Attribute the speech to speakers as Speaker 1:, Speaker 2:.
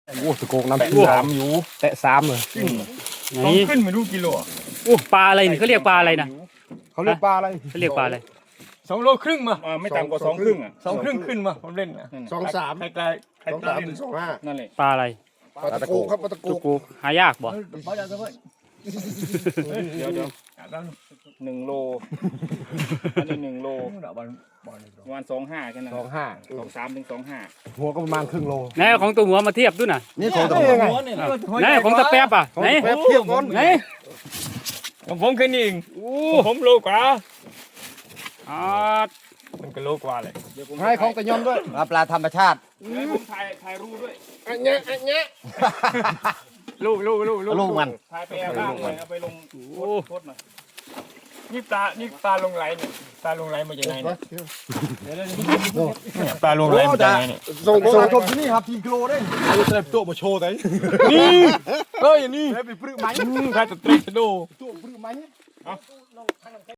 Speaker 1: โอ้ตะโกกน้ำสามอยู่แตะสามเลย
Speaker 2: ต้องขึ้นไม่รู้กิโล
Speaker 3: โอ้ปลาอะไรนี่เขาเรียกปลาอะไรนะ
Speaker 1: เขาเรียกปลาอะไร
Speaker 3: เขาเรียกปลาอะไร
Speaker 2: 2 โลครึ่งมา
Speaker 4: ไม่ต่ำกว่า2 ครึ่งอ่ะ
Speaker 2: 2 ครึ่งขึ้นมาผมเล่นนะ
Speaker 1: 2-3
Speaker 2: ใครใคร
Speaker 1: 2-3 ถึง 2-5
Speaker 4: นั่นแหละ
Speaker 3: ปลาอะไร
Speaker 1: ปลาตะโกครับปลาตะโก
Speaker 3: ตุกูหายากบ่
Speaker 4: เดี๋ยว1 โลอันนี้1 โลประมาณ2.5แค่นั้น
Speaker 1: 2-5
Speaker 4: 2.3 ถึง 2.5
Speaker 1: หัวก็ประมาณครึ่งโล
Speaker 3: ไหนของตัวหัวมาเทียบด้วยน่ะ
Speaker 1: นี่ของตะโก
Speaker 3: ไหนของตะแป๊บอ่ะไหน
Speaker 1: แป๊บเทียบก่อน
Speaker 3: ไหน
Speaker 2: ของผมแค่นี้เอง
Speaker 3: โอ้
Speaker 2: ผมโลกว่า
Speaker 3: อ่า
Speaker 2: มันก็โลกว่าเลย
Speaker 4: เดี๋ยวผม
Speaker 1: ให้ของตะยอมด้วย
Speaker 5: ปลาธรรมชาติ
Speaker 4: ผมถ่ายรูปด้วย
Speaker 1: อันเนี้ย
Speaker 2: ลูก
Speaker 5: ลูกมัน
Speaker 4: ถ่ายไปเอาบ้างเลยเอาไปลงโคตรหน่อย
Speaker 2: นี่ปลาลงไหลเนี่ยปลาลงไหลมาจากไหนเนี่ยปลาลงไหลมาจากไหนเนี่ย
Speaker 1: ส่งชมที่นี่ครับทีมกิโลได้เอาเต็มตัวมาโชว์ได้
Speaker 2: นี่เอ้ยนี่
Speaker 1: ไปปลื้มไหม
Speaker 2: ใครจะตรีจะดู
Speaker 1: ตัวปลื้มไหม